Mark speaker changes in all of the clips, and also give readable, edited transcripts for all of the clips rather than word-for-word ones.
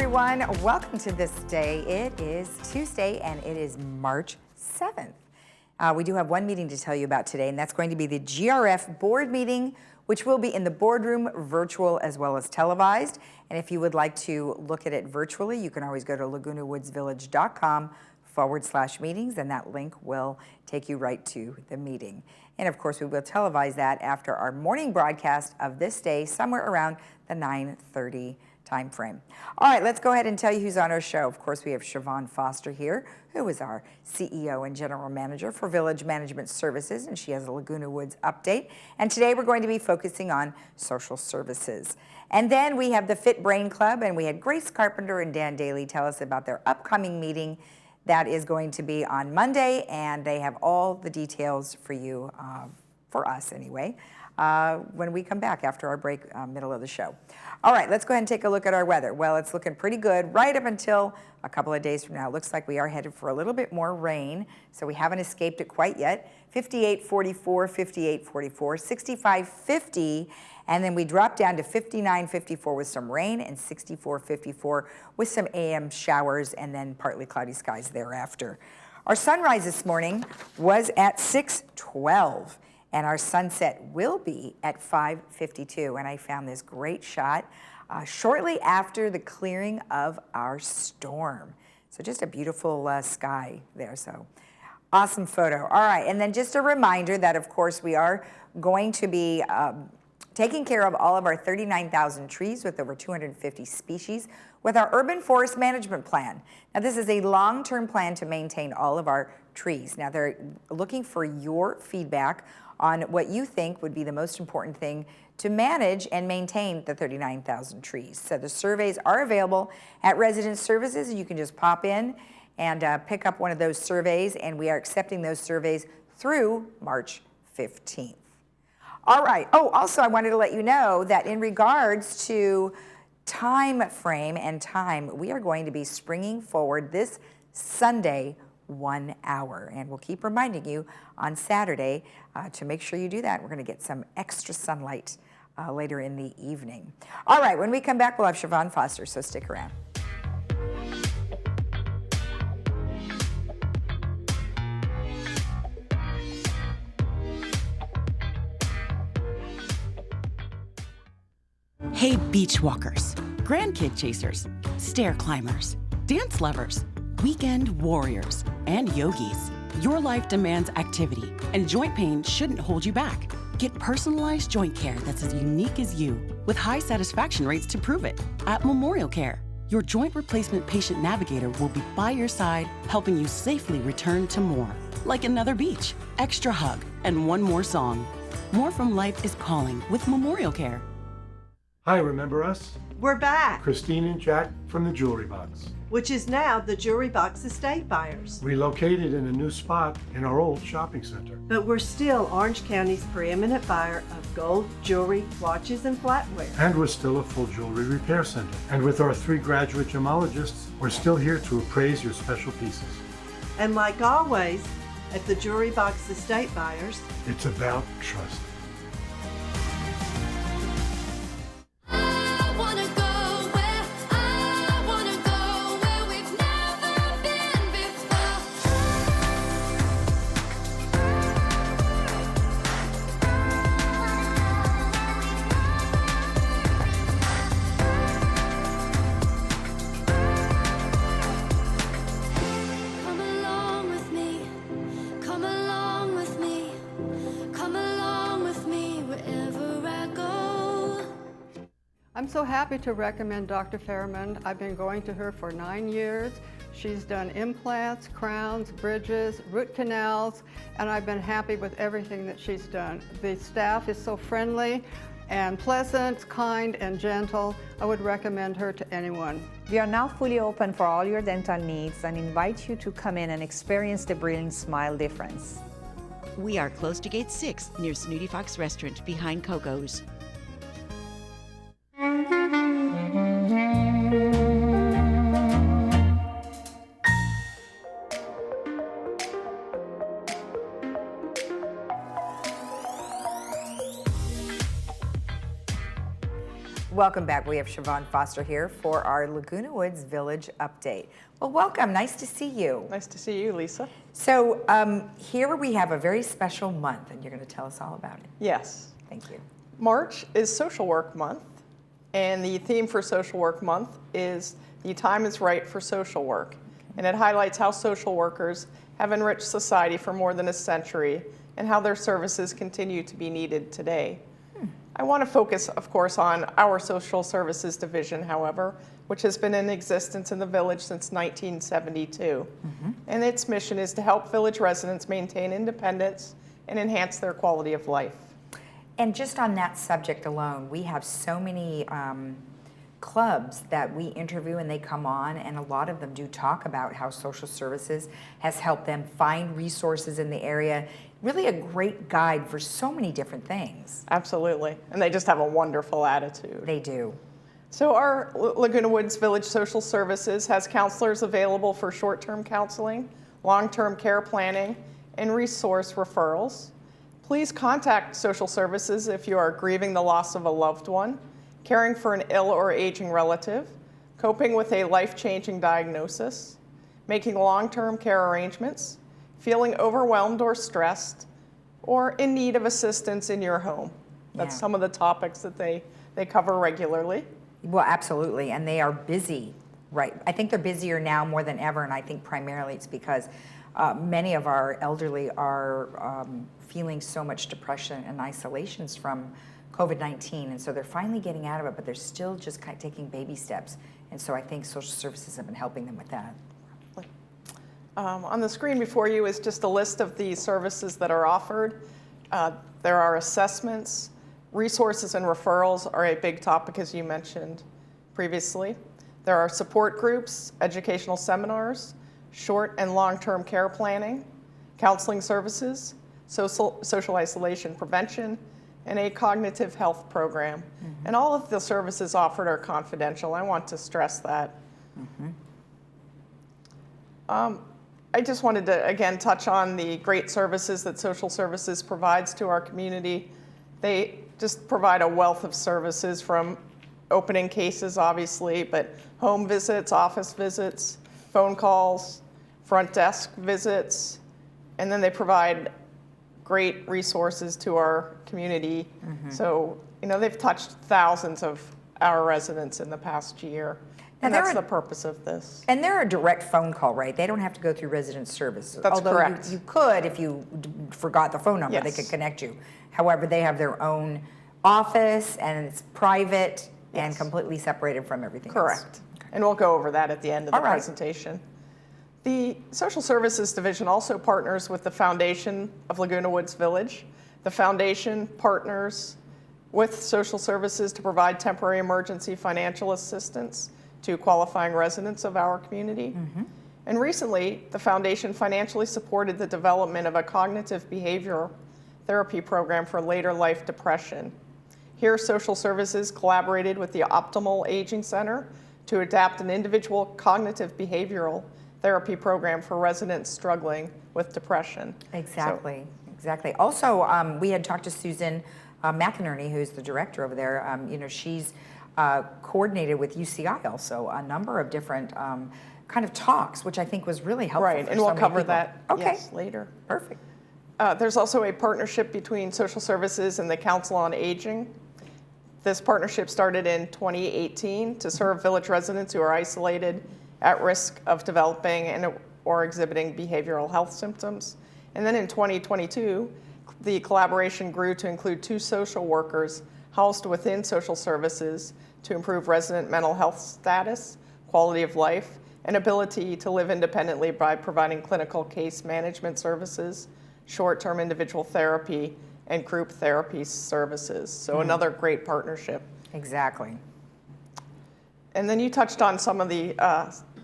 Speaker 1: everyone. Welcome to This Day. It is Tuesday and it is March 7th. We do have one meeting to tell you about today, and that's going to be the GRF board meeting, which will be in the boardroom, virtual as well as televised. And if you would like to look at it virtually, you can always go to lagunawoodsvillage.com/meetings, and that link will take you right to the meeting. And of course, we will televise that after our morning broadcast of This Day, somewhere around the 9:30 time frame. All right, let's go ahead and tell you who's on our show. Of course, we have Siobhan Foster here, who is our CEO and General Manager for Village Management Services, and she has a Laguna Woods update. And today we're going to be focusing on social services. And then we have the Fit Brain Club, and we had Grace Carpenter and Dan Daly tell us about their upcoming meeting that is going to be on Monday, and they have all the details for you, for us anyway, when we come back after our break, middle of the show. All right, let's go ahead and take a look at our weather. Well, it's looking pretty good right up until a couple of days from now. It looks like we are headed for a little bit more rain, so we haven't escaped it quite yet. 58-44, 58-44, 65-50, and then we drop down to 59-54 with some rain, and 64-54 with some AM showers, and then partly cloudy skies thereafter. Our sunrise this morning was at 6:12. And our sunset will be at 5:52. And I found this great shot shortly after the clearing of our storm. So just a beautiful sky there. So awesome photo. All right, and then just a reminder that, of course, we are going to be taking care of all of our 39,000 trees with over 250 species with our urban forest management plan. Now, this is a long-term plan to maintain all of our trees. Now, they're looking for your feedback on what you think would be the most important thing to manage and maintain the 39,000 trees. So the surveys are available at Resident Services. You can just pop in and pick up one of those surveys, and we are accepting those surveys through March 15th. All right. Oh, also I wanted to let you know that in regards to time frame and time, we are going to be springing forward this Sunday 1 hour, and we'll keep reminding you on Saturday to make sure you do that. We're going to get some extra sunlight later in the evening. All right, when we come back, we'll have Siobhan Foster, so stick around.
Speaker 2: Hey, beach walkers, grandkid chasers, stair climbers, dance lovers, weekend warriors, and yogis. Your life demands activity, and joint pain shouldn't hold you back. Get personalized joint care that's as unique as you, with high satisfaction rates to prove it. At Memorial Care, your joint replacement patient navigator will be by your side, helping you safely return to more. Like another beach, extra hug, and one more song. More from life is calling with Memorial Care.
Speaker 3: Hi, remember us?
Speaker 4: We're back,
Speaker 3: Christine and Jack from the Jewelry Box.
Speaker 4: which is now the Jewelry Box Estate Buyers.
Speaker 3: Relocated in a new spot in our old shopping center.
Speaker 4: But we're still Orange County's preeminent buyer of gold, jewelry, watches, and flatware.
Speaker 3: And we're still a full jewelry repair center. And with our 3 graduate gemologists, we're still here to appraise your special pieces.
Speaker 4: And like always, at the Jewelry Box Estate Buyers,
Speaker 3: It's about trust.
Speaker 5: I'm so happy to recommend Dr. Fairman. I've been going to her for 9 years. She's done implants, crowns, bridges, root canals, and I've been happy with everything that she's done. The staff is so friendly and pleasant, kind, and gentle. I would recommend her to anyone.
Speaker 6: We are now fully open for all your dental needs and invite you to come in and experience the brilliant smile difference.
Speaker 7: We are close to Gate 6 near Snooty Fox Restaurant behind Coco's.
Speaker 1: Welcome back. We have Siobhan Foster here for our Laguna Woods Village update. Well, welcome. Nice to see you.
Speaker 8: Nice to see you, Lisa.
Speaker 1: So here we have a very special month, and you're going to tell us all about it.
Speaker 8: Yes.
Speaker 1: Thank you.
Speaker 8: March is Social Work Month, and the theme for Social Work Month is The Time is Right for Social Work. And it highlights how social workers have enriched society for more than a century and how their services continue to be needed today. I want to focus, of course, on our social services division, however, which has been in existence in the village since 1972. And its mission is to help village residents maintain independence and enhance their quality of life.
Speaker 1: And just on that subject alone, we have so many clubs that we interview and they come on, and a lot of them do talk about how social services has helped them find resources in the area. Really a great guide for so many different things.
Speaker 8: Absolutely. And they just have a wonderful attitude.
Speaker 1: They do.
Speaker 8: So our Laguna Woods Village Social Services has counselors available for short-term counseling, long-term care planning, and resource referrals. Please contact social services if you are grieving the loss of a loved one, caring for an ill or aging relative, coping with a life-changing diagnosis, making long-term care arrangements, feeling overwhelmed or stressed, or in need of assistance in your home. That's some of the topics that they cover regularly.
Speaker 1: Well, absolutely, and they are busy, right? I think they're busier now more than ever, and I think primarily it's because many of our elderly are feeling so much depression and isolations from COVID-19, and so they're finally getting out of it, but they're still just kind of taking baby steps, and so I think social services have been helping them with that.
Speaker 8: On the screen before you is just a list of the services that are offered. There are assessments, resources and referrals are a big topic, as you mentioned previously. There are support groups, educational seminars, short and long-term care planning, counseling services, social isolation prevention, and a cognitive health program. And all of the services offered are confidential. I want to stress that. I just wanted to, again, touch on the great services that social services provides to our community. They just provide a wealth of services, from opening cases, obviously, but home visits, office visits, phone calls, front desk visits, and then they provide great resources to our community. So, they've touched thousands of our residents in the past year. And that's the purpose of this.
Speaker 1: And they're a direct phone call, right? They don't have to go through resident services.
Speaker 8: That's
Speaker 1: Although
Speaker 8: correct.
Speaker 1: You could, if you forgot the phone number, they could connect you. However, they have their own office, and it's private and completely separated from everything else.
Speaker 8: Correct. And we'll go over that at the end of the presentation. The Social Services Division also partners with the Foundation of Laguna Woods Village. The foundation partners with social services to provide temporary emergency financial assistance to qualifying residents of our community. And recently, the foundation financially supported the development of a cognitive behavioral therapy program for later life depression. Here, social services collaborated with the Optimal Aging Center to adapt an individual cognitive behavioral therapy program for residents struggling with depression.
Speaker 1: Exactly. Also, we had talked to Susan McInerney, who's the director over there. She's coordinated with UCI also a number of different kind of talks, which I think was really helpful.
Speaker 8: Right, and we'll cover that later.
Speaker 1: Perfect.
Speaker 8: There's also a partnership between social services and the Council on Aging. This partnership started in 2018 to serve village residents who are isolated, at risk of developing or exhibiting behavioral health symptoms. And then in 2022, the collaboration grew to include 2 social workers housed within social services to improve resident mental health status, quality of life, and ability to live independently by providing clinical case management services, short-term individual therapy, and group therapy services. So another great partnership.
Speaker 1: Exactly.
Speaker 8: And then you touched on some of the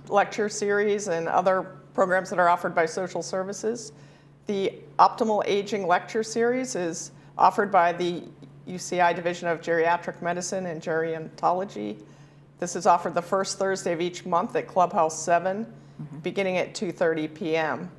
Speaker 8: lecture series and other programs that are offered by social services. The Optimal Aging Lecture Series is offered by the UCI Division of Geriatric Medicine and Gerontology. This is offered the first Thursday of each month at Clubhouse 7, beginning at 2:30 p.m.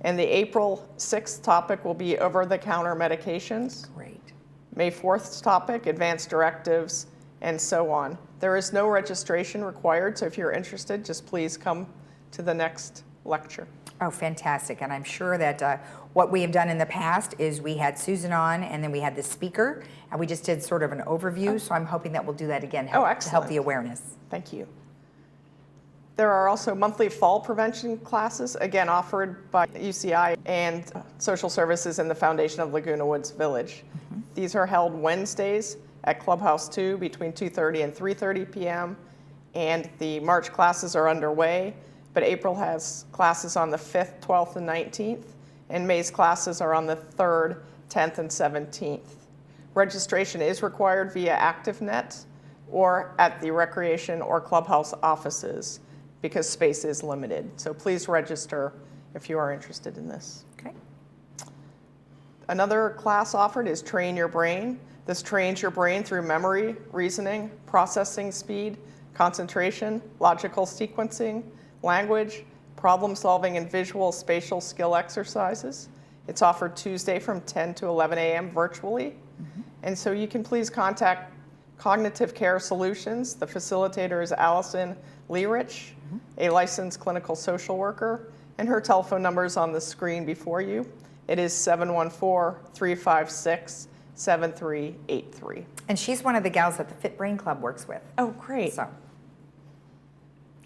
Speaker 8: And the April 6th topic will be over-the-counter medications.
Speaker 1: Great.
Speaker 8: May 4th topic, advanced directives and so on. There is no registration required, so if you're interested, just please come to the next lecture.
Speaker 1: Oh, fantastic. And I'm sure that what we have done in the past is we had Susan on, and then we had the speaker, and we just did sort of an overview. So I'm hoping that we'll do that again to help
Speaker 8: excellent.
Speaker 1: the awareness.
Speaker 8: Thank you. There are also monthly fall prevention classes, again offered by UCI and Social Services and the Foundation of Laguna Woods Village. These are held Wednesdays at Clubhouse 2 between 2:30 and 3:30 p.m. And the March classes are underway, but April has classes on the 5th, 12th, and 19th, and May's classes are on the 3rd, 10th, and 17th. Registration is required via ActiveNet or at the recreation or clubhouse offices because space is limited. So please register if you are interested in this.
Speaker 1: Okay.
Speaker 8: Another class offered is Train Your Brain. This trains your brain through memory, reasoning, processing speed, concentration, logical sequencing, language, problem solving, and visual spatial skill exercises. It's offered Tuesday from 10 to 11 a.m. virtually. And so you can please contact Cognitive Care Solutions. The facilitator is Allison Learich, a licensed clinical social worker, and her telephone number is on the screen before you. It is 714-356-7383.
Speaker 1: And she's one of the gals that the Fit Brain Club works with.
Speaker 8: Oh, great.
Speaker 1: So,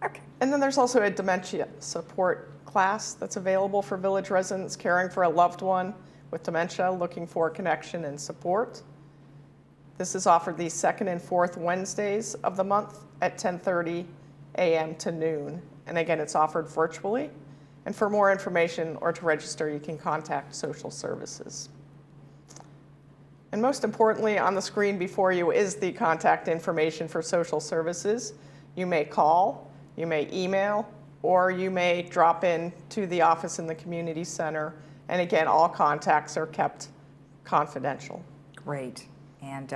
Speaker 1: okay.
Speaker 8: And then there's also a dementia support class that's available for village residents caring for a loved one with dementia looking for connection and support. This is offered the 2nd and 4th Wednesdays of the month at 10:30 a.m. to noon. And again, it's offered virtually. And for more information or to register, you can contact Social Services. And most importantly, on the screen before you is the contact information for Social Services. You may call, you may email, or you may drop in to the office in the community center. And again, all contacts are kept confidential.
Speaker 1: Great. And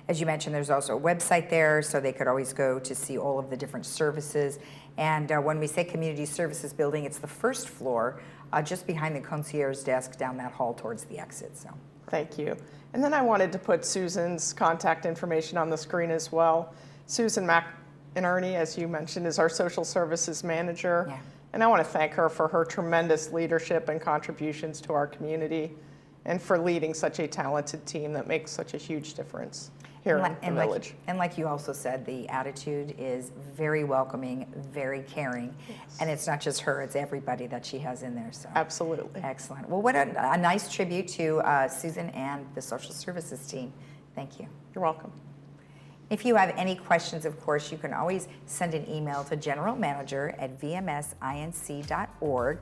Speaker 1: as you mentioned, there's also a website there, so they could always go to see all of the different services. And when we say community services building, it's the first floor, just behind the concierge desk down that hall towards the exit. So,
Speaker 8: thank you. And then I wanted to put Susan's contact information on the screen as well. Susan McInerney, as you mentioned, is our social services manager.
Speaker 1: Yeah.
Speaker 8: And I want to thank her for her tremendous leadership and contributions to our community and for leading such a talented team that makes such a huge difference here in the village.
Speaker 1: And like you also said, the attitude is very welcoming, very caring, and it's not just her, it's everybody that she has in there. So
Speaker 8: absolutely.
Speaker 1: Excellent. Well, what a nice tribute to Susan and the social services team. Thank you.
Speaker 8: You're welcome.
Speaker 1: If you have any questions, of course, you can always send an email to generalmanager@vmsinc.org,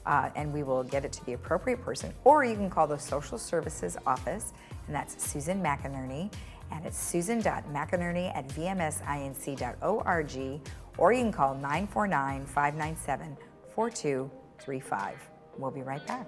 Speaker 1: and we will get it to the appropriate person. Or you can call the social services office, and that's Susan McInerney, and it's susan.mcinerney@vmsinc.org, or you can call 949-597-4235. We'll be right back.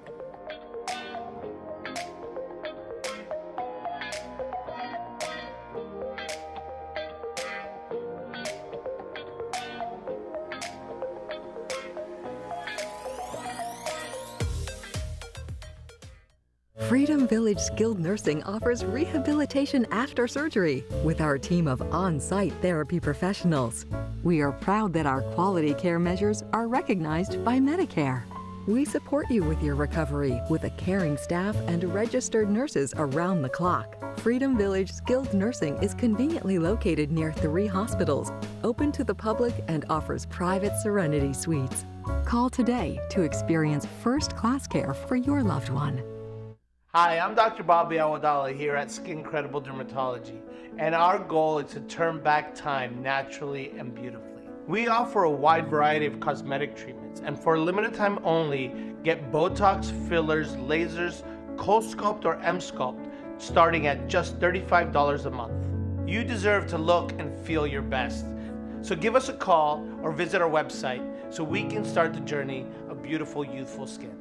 Speaker 9: Freedom Village Skilled Nursing offers rehabilitation after surgery with our team of on-site therapy professionals. We are proud that our quality care measures are recognized by Medicare. We support you with your recovery with a caring staff and registered nurses around the clock. Freedom Village Skilled Nursing is conveniently located near 3 hospitals, open to the public, and offers private Serenity suites. Call today to experience first-class care for your loved one.
Speaker 10: Hi, I'm Dr. Bobby Awadala here at Skin Credible Dermatology, and our goal is to turn back time naturally and beautifully. We offer a wide variety of cosmetic treatments, and for a limited time only, get Botox, fillers, lasers, CoSculpt or M-Sculpt, starting at just $35 a month. You deserve to look and feel your best. So give us a call or visit our website so we can start the journey of beautiful, youthful skin.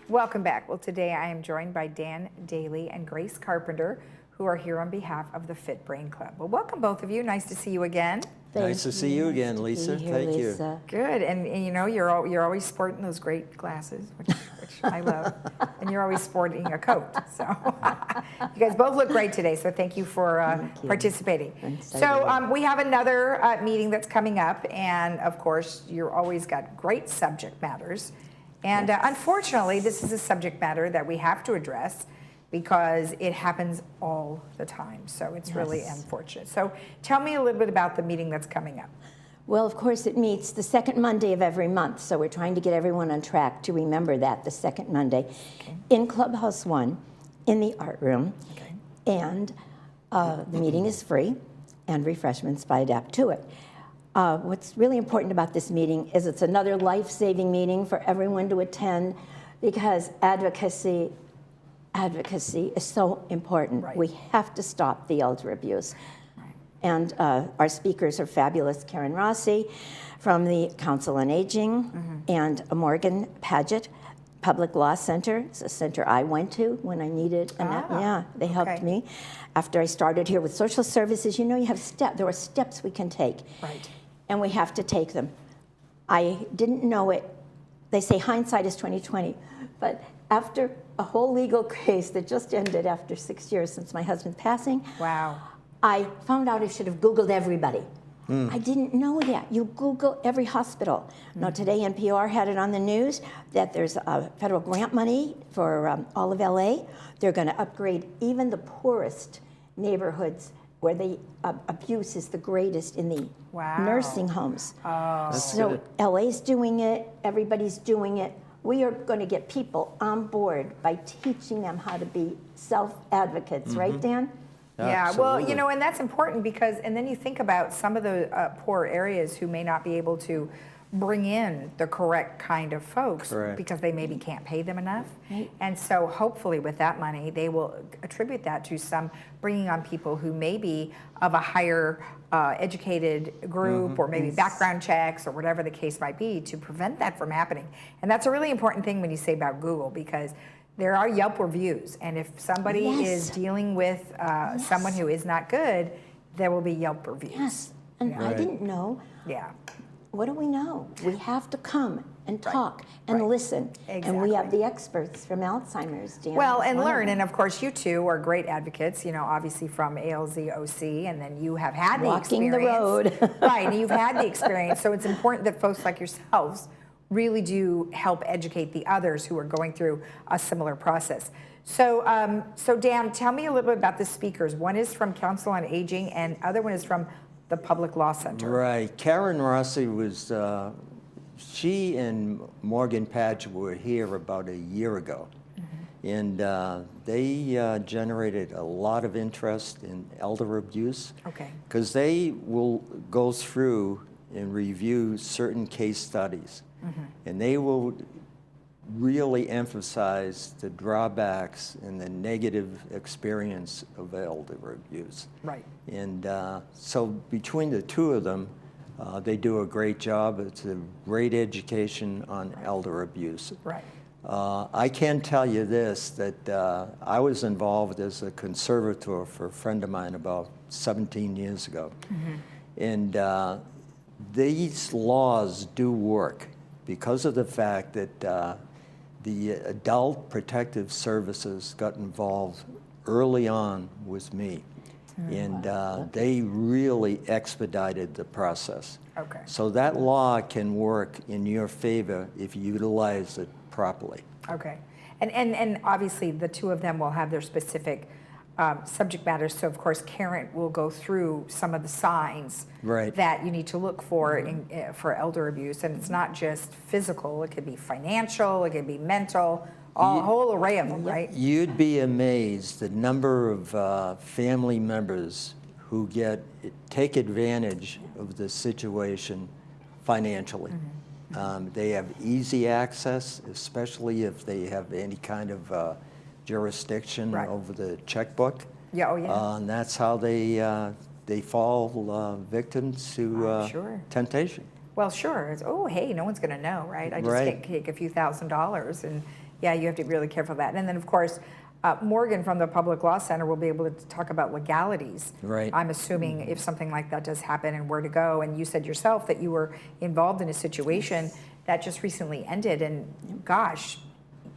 Speaker 1: Welcome back. Well, today I am joined by Dan Daly and Grace Carpenter, who are here on behalf of the Fit Brain Club. Well, welcome both of you. Nice to see you again.
Speaker 11: Nice to see you again, Lisa. Thank you.
Speaker 1: Good, and you know you're always sporting those great glasses, which I love, and you're always sporting a coat. So you guys both look great today. So thank you for participating. So we have another meeting that's coming up, and of course you're always got great subject matters, and unfortunately this is a subject matter that we have to address, because it happens all the time. So it's really unfortunate. So tell me a little bit about the meeting that's coming up.
Speaker 12: Well, of course, it meets the second Monday of every month. So we're trying to get everyone on track to remember that, the second Monday, in Clubhouse 1, in the art room. And the meeting is free, and refreshments by adapt to it. What's really important about this meeting is it's another life-saving meeting for everyone to attend, because advocacy is so important. We have to stop the elder abuse. And our speakers are fabulous. Karen Rossi from the Council on Aging, and Morgan Paget, Public Law Center. It's a center I went to when I needed, they helped me. After I started here with social services, you know, you have there are steps we can take. And we have to take them. I didn't know it. They say hindsight is 20/20, but after a whole legal case that just ended after 6 years since my husband's passing, I found out I should have Googled everybody. I didn't know that. You Google every hospital. Now today NPR had it on the news that there's federal grant money for all of LA. They're going to upgrade even the poorest neighborhoods where the abuse is the greatest in the nursing homes. So LA's doing it, everybody's doing it. We are going to get people on board by teaching them how to be self-advocates, right, Dan?
Speaker 1: Yeah, well, you know, and that's important because, and then you think about some of the poor areas who may not be able to bring in the correct kind of folks because they maybe can't pay them enough. And so hopefully with that money, they will attribute that to some bringing on people who may be of a higher educated group or maybe background checks or whatever the case might be to prevent that from happening. And that's a really important thing when you say about Google, because there are Yelp reviews, and if somebody is dealing with someone who is not good, there will be Yelp reviews.
Speaker 12: And I didn't know. What do we know? We have to come and talk and listen. And we have the experts from Alzheimer's, Dan.
Speaker 1: Well, and learn. And of course, you two are great advocates, you know, obviously from ALZ-OC, and then you have had the experience.
Speaker 12: Walking the road.
Speaker 1: Right, and you've had the experience. So it's important that folks like yourselves really do help educate the others who are going through a similar process. So, so Dan, tell me a little bit about the speakers. One is from Council on Aging, and the other one is from the Public Law Center.
Speaker 11: Right. Karen Rossi was, she and Morgan Paget were here about a year ago. And they generated a lot of interest in elder abuse. Because they will go through and review certain case studies. And they will really emphasize the drawbacks and the negative experience of elder abuse. And so between the two of them, they do a great job. It's a great education on elder abuse. I can tell you this, that I was involved as a conservator for a friend of mine about 17 years ago. And these laws do work because of the fact that the Adult Protective Services got involved early on with me. And they really expedited the process. So that law can work in your favor if you utilize it properly.
Speaker 1: And obviously the two of them will have their specific subject matters. So of course Karen will go through some of the signs that you need to look for for elder abuse, and it's not just physical. It could be financial. It could be mental. A whole array of them, right?
Speaker 11: You'd be amazed the number of family members who take advantage of the situation financially. They have easy access, especially if they have any kind of jurisdiction over the checkbook. And that's how they fall victims to temptation.
Speaker 1: Well, sure. It's, oh, hey, no one's going to know, right? I just take a few $1,000s, and Yeah, you have to be really careful of that. And then, of course, Morgan from the Public Law Center will be able to talk about legalities.
Speaker 11: Right.
Speaker 1: I'm assuming if something like that does happen and where to go. And you said yourself that you were involved in a situation that just recently ended. And gosh,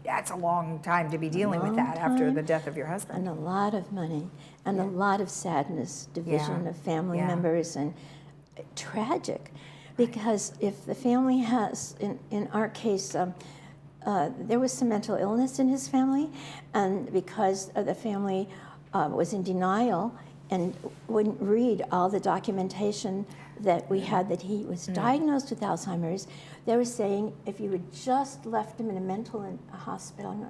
Speaker 1: that's a long time to be dealing with that after the death of your husband.
Speaker 12: And a lot of money and a lot of sadness, division of family members, and tragic. Because if the family has, in our case, there was some mental illness in his family, and because the family was in denial and wouldn't read all the documentation that we had that he was diagnosed with Alzheimer's, they were saying if you had just left him in a mental hospital,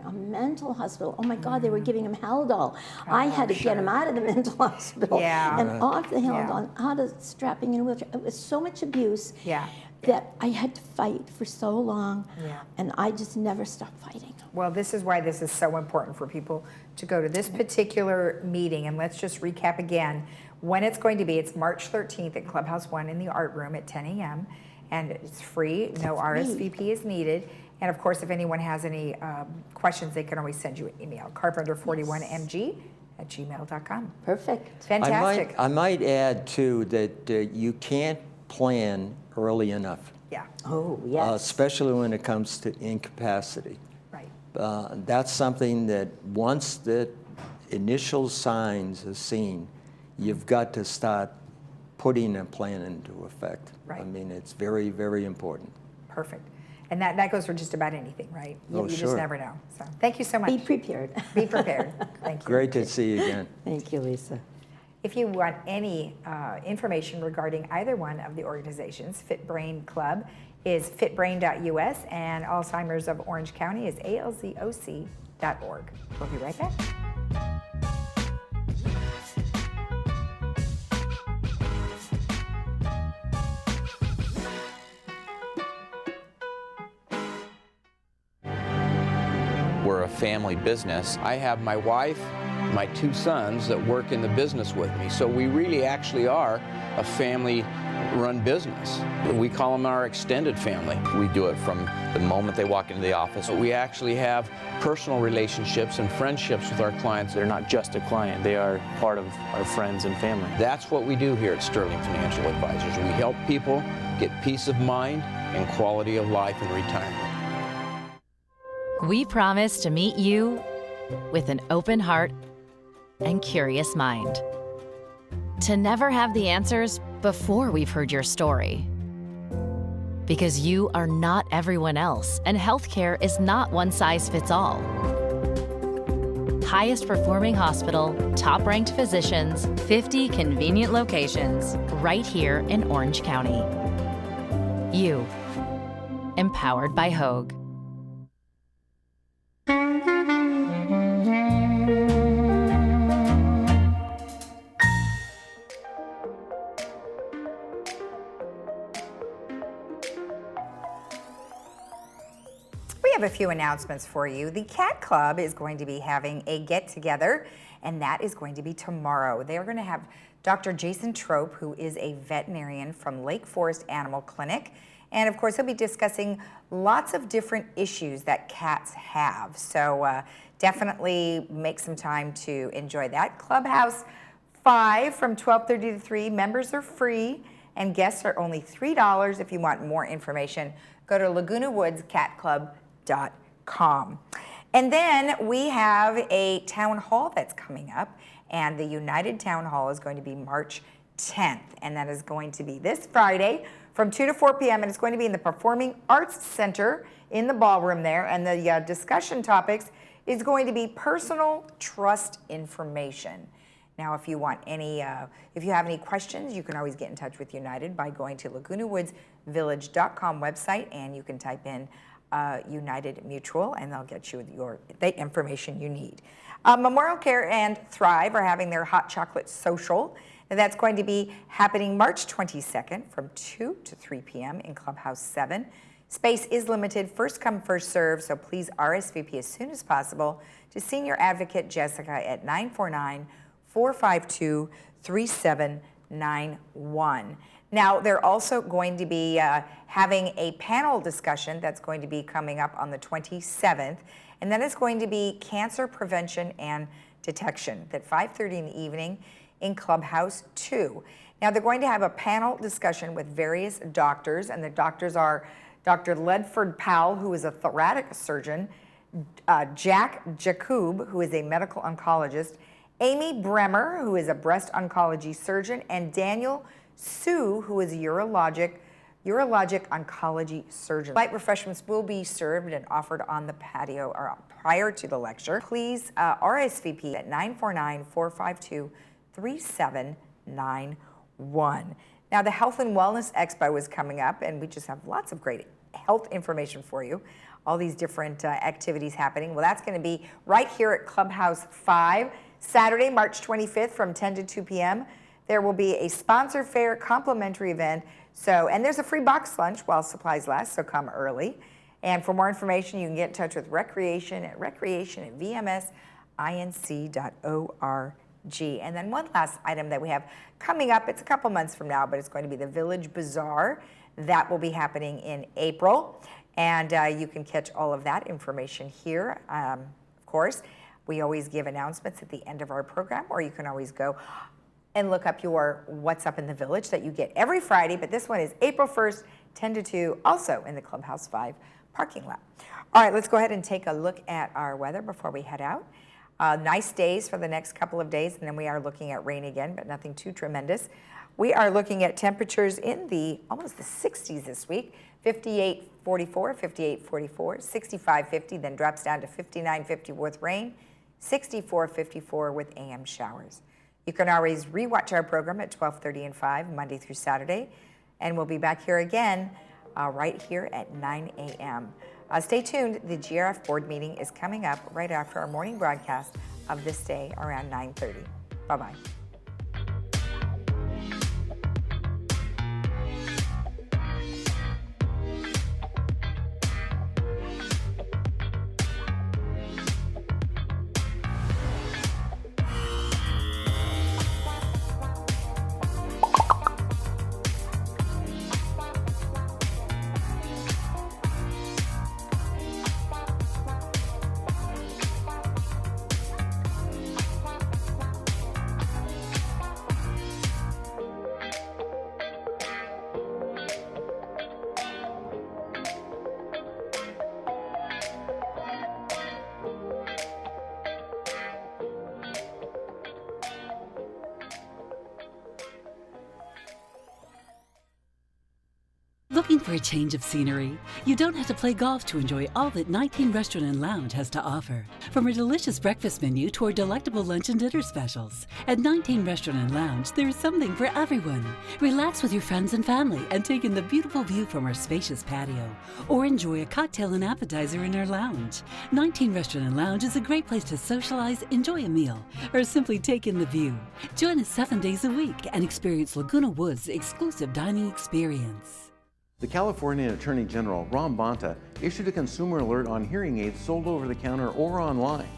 Speaker 12: oh my God, they were giving him Haldol. I had to get him out of the mental hospital and off the Haldol, out of strapping in a wheelchair. It was so much abuse that I had to fight for so long, and I just never stopped fighting.
Speaker 1: Well, this is why this is so important for people to go to this particular meeting. And let's just recap again when it's going to be. It's March 13th at Clubhouse 1 in the Art Room at 10 a.m. And it's free. No RSVP is needed. And of course, if anyone has any questions, they can always send you an email, carpenter41mg@gmail.com.
Speaker 12: Perfect.
Speaker 1: Fantastic.
Speaker 11: I might add, too, that you can't plan early enough.
Speaker 1: Yeah.
Speaker 12: Oh, yes.
Speaker 11: Especially when it comes to incapacity.
Speaker 1: Right.
Speaker 11: That's something that once the initial signs are seen, you've got to start putting a plan into effect.
Speaker 1: Right.
Speaker 11: I mean, it's very, very important.
Speaker 1: Perfect. And that goes for just about anything, right? You
Speaker 11: Sure.
Speaker 1: just never know. So thank you so much.
Speaker 12: Be prepared.
Speaker 1: Be prepared. Thank you.
Speaker 11: Great to see you again.
Speaker 12: Thank you, Lisa.
Speaker 1: If you want any information regarding either one of the organizations, Fit Brain Club is fitbrain.us, and Alzheimer's of Orange County is alzoc.org. We'll be right back.
Speaker 13: We're a family business. I have my wife, my 2 sons that work in the business with me. So we really actually are a family-run business. We call them our extended family. We do it from the moment they walk into the office. We actually have personal relationships and friendships with our clients.
Speaker 14: They're not just a client, they are part of our friends and family.
Speaker 13: That's what we do here at Sterling Financial Advisors. We help people get peace of mind and quality of life in retirement.
Speaker 15: We promise to meet you with an open heart and curious mind. To never have the answers before we've heard your story. Because you are not everyone else, and healthcare is not one size fits all. Highest performing hospital, top ranked physicians, 50 convenient locations, right here in Orange County. You, empowered by Hoag.
Speaker 1: We have a few announcements for you. The Cat Club is going to be having a get-together, and that is going to be tomorrow. They are going to have Dr. Jason Trope, who is a veterinarian from Lake Forest Animal Clinic. And of course, he'll be discussing lots of different issues that cats have. So definitely make some time to enjoy that. Clubhouse 5 from 12:30 to 3. Members are free, and guests are only $3. If you want more information, go to LagunaWoodsCatClub.com. And then we have a town hall that's coming up, and the United Town Hall is going to be March 10th, and that is going to be this Friday from 2 to 4 p.m., and it's going to be in the Performing Arts Center in the ballroom there, and the discussion topics is going to be personal trust information. Now, if you want any, if you have any questions, you can always get in touch with United by going to LagunaWoodsVillage.com website, and you can type in United Mutual, and they'll get you the information you need. Memorial Care and Thrive are having their hot chocolate social, and that's going to be happening March 22nd from 2 to 3 p.m. in Clubhouse 7. Space is limited, first come, first serve, so please RSVP as soon as possible to Senior Advocate Jessica at 949-452-3791. Now, they're also going to be having a panel discussion that's going to be coming up on the 27th, And then it's going to be cancer prevention and detection at 5:30 in the evening in Clubhouse 2. Now they're going to have a panel discussion with various doctors, and the doctors are Dr. Ledford Powell, who is a thoracic surgeon, Jack Jacob, who is a medical oncologist, Amy Bremer, who is a breast oncology surgeon, and Daniel Sue, who is a urologic oncology surgeon. Light refreshments will be served and offered on the patio or prior to the lecture. Please RSVP at 949-452-3791. Now the Health and Wellness Expo is coming up, and we just have lots of great health information for you. All these different activities happening. Well, that's going to be right here at Clubhouse 5, Saturday, March 25th from 10 to 2 p.m. There will be a sponsor fair complimentary event. And there's a free box lunch while supplies last, so come early. And for more information, you can get in touch with recreation at vmsinc.org. And then one last item that we have coming up, it's a couple months from now, but it's going to be the Village Bazaar. That will be happening in April. And you can catch all of that information here. Of course, we always give announcements at the end of our program, or you can always go and look up your What's Up in the Village that you get every Friday, but this one is April 1st, 10 to 2, also in the Clubhouse 5 parking lot. All right, let's go ahead and take a look at our weather before we head out. Nice days for the next couple of days, and then we are looking at rain again, but nothing too tremendous. We are looking at temperatures in almost the 60s this week, 58, 44, 58, 44, 65, 50, then drops down to 59, 50 with rain, 64, 54 with AM showers. You can always rewatch our program at 12:30 and 5, Monday through Saturday. And we'll be back here again right here at 9 a.m. Stay tuned. The GRF board meeting is coming up right after our morning broadcast of This Day around 9:30. Bye-bye.
Speaker 16: Looking for a change of scenery? You don't have to play golf to enjoy all that 19 Restaurant and Lounge has to offer. From a delicious breakfast menu to our delectable lunch and dinner specials. At 19 Restaurant and Lounge, there is something for everyone. Relax with your friends and family and take in the beautiful view from our spacious patio. Or enjoy a cocktail and appetizer in our lounge. 19 Restaurant and Lounge is a great place to socialize, enjoy a meal, or simply take in the view. Join us 7 days a week and experience Laguna Woods' exclusive dining experience.
Speaker 17: The California Attorney General, Ron Bonta, issued a consumer alert on hearing aids sold over the counter or online.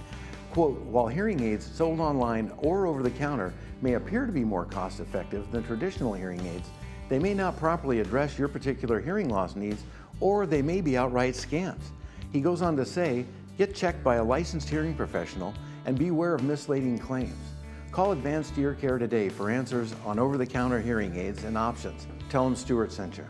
Speaker 17: Quote, while hearing aids sold online or over the counter may appear to be more cost effective than traditional hearing aids, they may not properly address your particular hearing loss needs, or they may be outright scams. He goes on to say, get checked by a licensed hearing professional and beware of misleading claims. Call Advanced Ear Care today for answers on over-the-counter hearing aids and options. Tell them Stewart sent you.